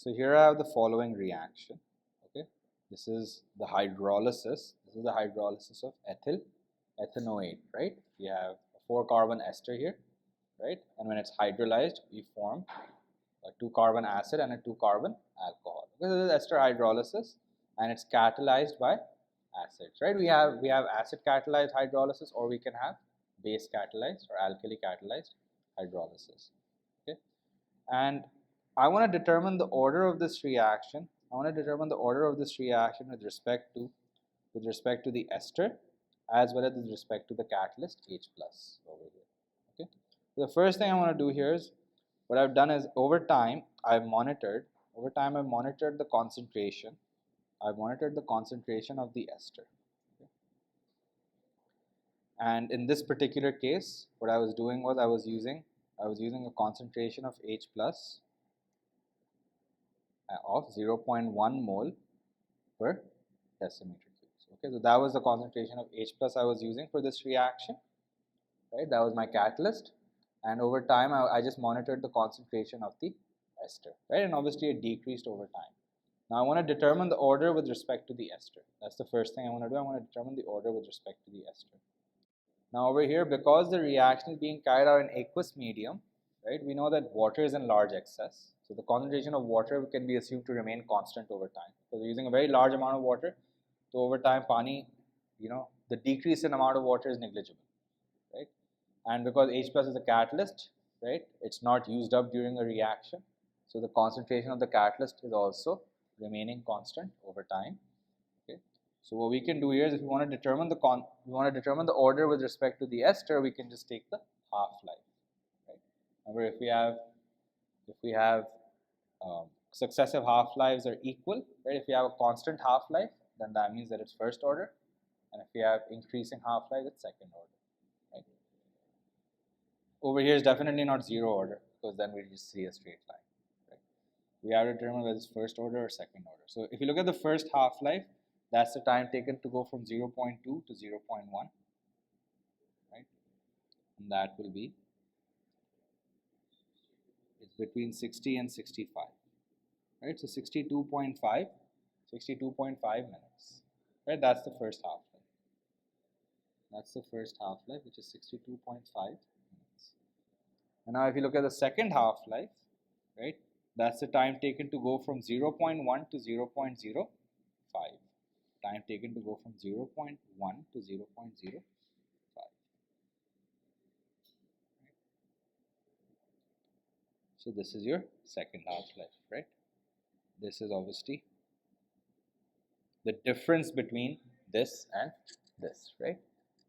So here I have the following reaction. Okay, this is the hydrolysis. This is the hydrolysis of ethyl ethanoate, right? We have a 4-carbon ester here, right? And when it's hydrolyzed, we form a 2-carbon acid and a 2-carbon alcohol. This is ester hydrolysis, and it's catalyzed by acids, right? We have acid catalyzed hydrolysis, or we can have base catalyzed or alkali catalyzed hydrolysis. Okay, and I want to determine the order of this reaction. I want to determine the order of this reaction with respect to the ester, as well as with respect to the catalyst H plus over here. Okay, so the first thing I want to do here is, what I've done is, over time I've monitored the concentration. I've monitored the concentration of the ester. Okay. And in this particular case, what I was doing was I was using a concentration of H plus of 0.1 mole per decimeter cubes. Okay, so that was the concentration of H plus I was using for this reaction, right? That was my catalyst, and over time I just monitored the concentration of the ester, right? And obviously it decreased over time. Now I want to determine the order with respect to the ester. That's the first thing I want to do. I want to determine the order with respect to the ester. Now over here, because the reaction is being carried out in aqueous medium, right, we know that water is in large excess. So the concentration of water can be assumed to remain constant over time. So we're using a very large amount of water. So over time, pani, the decrease in amount of water is negligible, right? And because H plus is a catalyst, right, it's not used up during a reaction. So the concentration of the catalyst is also remaining constant over time. Okay. So what we can do here is, if we want to determine the order with respect to the ester, we can just take the half-life. Right? Remember, if we have successive half-lives are equal, right? If we have a constant half-life, then that means that it's first order, and if we have increasing half-life, it's second order. Right? Over here is definitely not zero order, because then we just see a straight line. Right? We have to determine whether it's first order or second order. So if you look at the first half-life, that's the time taken to go from 0.2 to 0.1, right? And that will be, it's between 60 and 65, right? So 62.5 minutes, right? That's the first half-life. That's the first half-life, which is 62.5 minutes. And now if you look at the second half-life, right, that's the time taken to go from 0.1 to 0.05. Time taken to go from 0.1 to 0.05. So this is your second half-life, right? This is obviously the difference between this and this, right?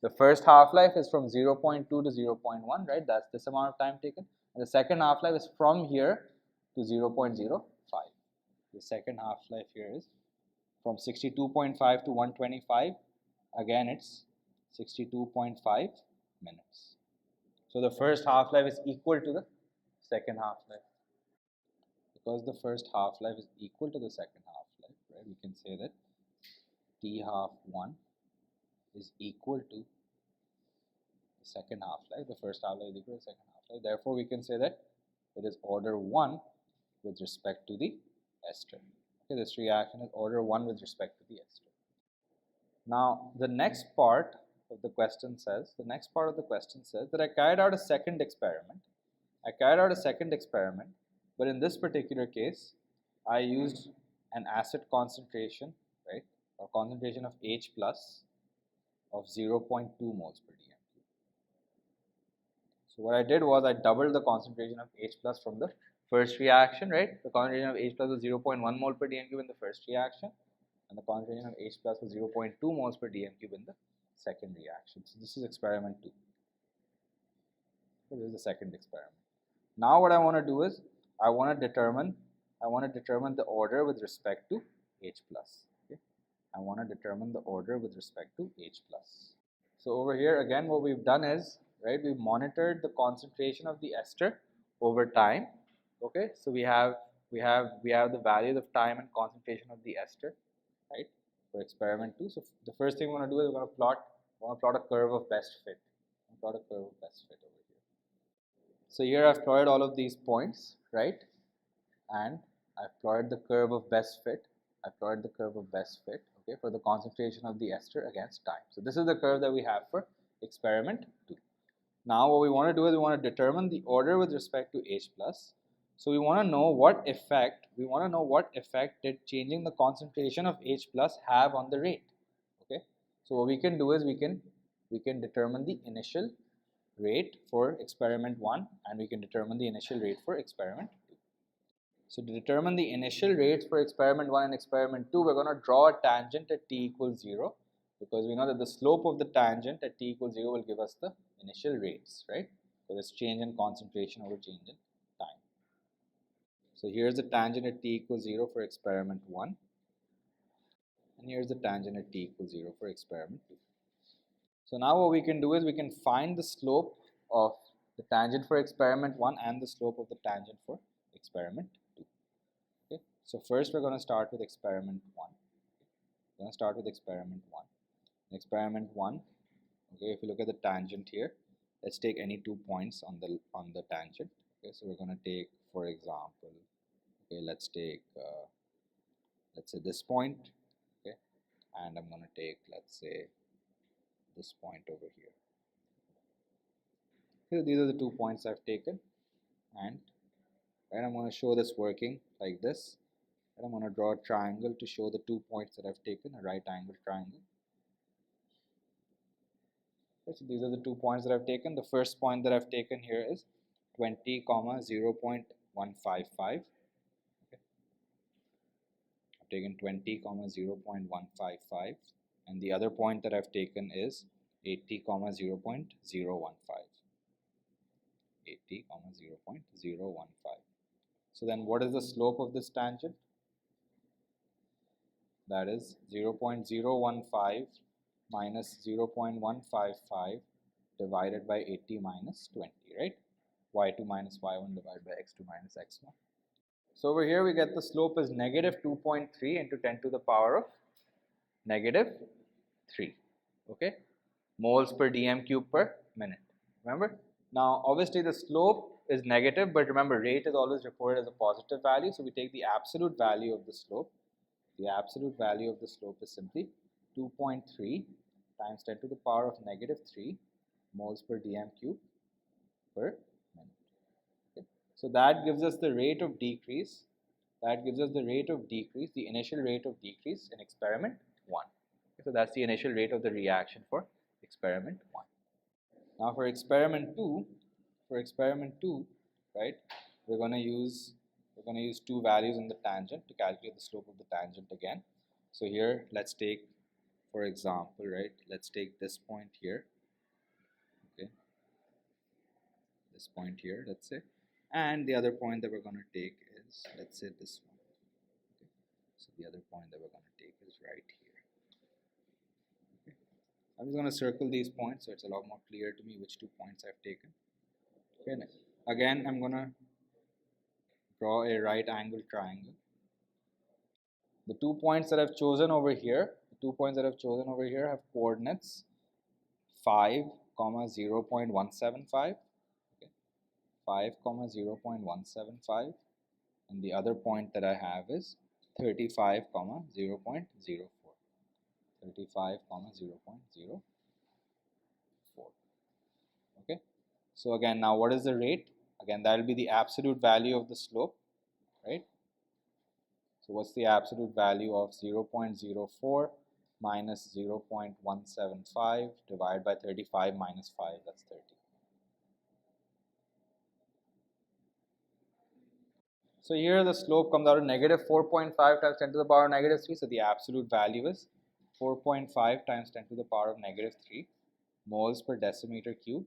The first half-life is from 0.2 to 0.1, right? That's this amount of time taken. And the second half-life is from here to 0.05. The second half-life here is from 62.5 to 125. Again, it's 62.5 minutes. So the first half-life is equal to the second half-life. Because the first half-life is equal to the second half-life, right, we can say that T half 1 is equal to the second half-life. The first half-life is equal to the second half-life. Therefore, we can say that it is order 1 with respect to the ester. Okay, this reaction is order 1 with respect to the ester. Now, the next part of the question says that I carried out a second experiment. But in this particular case, I used an acid concentration, right, or concentration of H plus of 0.2 moles per dm cube. So what I did was I doubled the concentration of H plus from the first reaction, right? The concentration of H plus was 0.1 mole per dm cube in the first reaction, and the concentration of H plus was 0.2 moles per dm cube in the second reaction. So this is experiment 2. So this is the second experiment. Now what I want to do is I want to determine the order with respect to H plus. Okay? I want to determine the order with respect to H plus. So over here again, what we've done is, right, we've monitored the concentration of the ester over time. Okay, so we have the values of time and concentration of the ester, right, for experiment 2. So the first thing we want to do is we're going to plot a curve of best fit. Over here. So here I've plotted all of these points, right? And I've plotted the curve of best fit. Okay, for the concentration of the ester against time. So this is the curve that we have for experiment 2. Now what we want to do is we want to determine the order with respect to H plus. So we want to know what effect did changing the concentration of H plus have on the rate. Okay, so what we can do is we can determine the initial rate for experiment 1 and we can determine the initial rate for experiment 2. So to determine the initial rates for experiment 1 and experiment 2, we're going to draw a tangent at t equals 0 because we know that the slope of the tangent at t equals 0 will give us the initial rates, right? So it's change in concentration over change in time. So here's the tangent at t equals 0 for experiment 1 and here's the tangent at t equals 0 for experiment 2. So now what we can do is we can find the slope of the tangent for experiment 1 and the slope of the tangent for experiment 2. Okay, so first we're going to start with experiment 1. We're going to start with experiment 1. In experiment 1, okay, if you look at the tangent here, let's take any 2 points on the tangent. Okay, so we're going to take, for example, okay, let's take let's say this point, okay, and I'm going to take, let's say, this point over here. So these are the 2 points I've taken, and I'm going to show this working like this. And I'm going to draw a triangle to show the 2 points that I've taken, a right angle triangle. Okay, so these are the 2 points that I've taken. The first point that I've taken here is 20, 0.155. Okay. I've taken 20, 0.155, and the other point that I've taken is 80, 0.015. 80, 0.015. So then what is the slope of this tangent? That is 0.015 minus 0.155 divided by 80 minus 20, right? y2 minus y1 divided by x2 minus x1. So over here we get the slope is negative 2.3 into 10 to the power of negative 3, okay, moles per dm cube per minute. Remember, now obviously the slope is negative, but remember rate is always reported as a positive value, so we take the absolute value of the slope. The absolute value of the slope is simply 2.3 times 10 to the power of negative 3 moles per dm cube per minute. Okay. So that gives us the rate of decrease. The initial rate of decrease in experiment 1. Okay, so that's the initial rate of the reaction for experiment 1. Now for experiment 2, right, we're going to use 2 values in the tangent to calculate the slope of the tangent again. So here let's take, for example, right, let's take this point here, okay, this point here, let's say, and the other point that we're going to take is, let's say, this one. Okay. So the other point that we're going to take is right here. Okay. I'm just going to circle these points so it's a lot more clear to me which 2 points I've taken. Okay. Again, I'm going to draw a right angle triangle. The 2 points that I've chosen over here, have coordinates 5, 0.175, okay, 5, 0.175, and the other point that I have is 35, 0.04. 35, 0.04. Okay. So again, now what is the rate? Again, that will be the absolute value of the slope, right? So what's the absolute value of 0.04 minus 0.175 divided by 35 minus 5, that's 30. So here the slope comes out to negative 4.5 times 10 to the power of negative 3. So the absolute value is 4.5 times 10 to the power of negative 3 moles per decimeter cube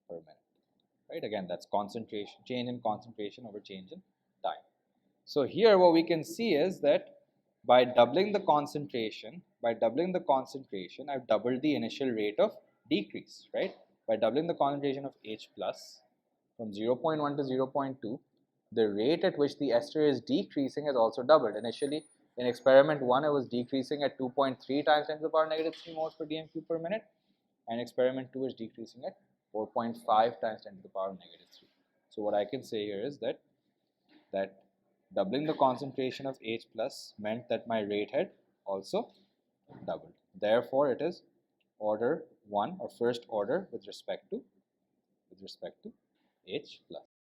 per minute. Right? Again, that's concentration, change in concentration over change in time. So here what we can see is that by doubling the concentration, I've doubled the initial rate of decrease, right? By doubling the concentration of H plus from 0.1 to 0.2, the rate at which the ester is decreasing has also doubled. Initially, in experiment 1, it was decreasing at 2.3 times 10 to the power negative 3 moles per dm cube per minute, and experiment 2 is decreasing at 4.5 times 10 to the power negative 3. So what I can say here is that doubling the concentration of H plus meant that my rate had also doubled. Therefore, it is order 1 or first order with respect to H plus.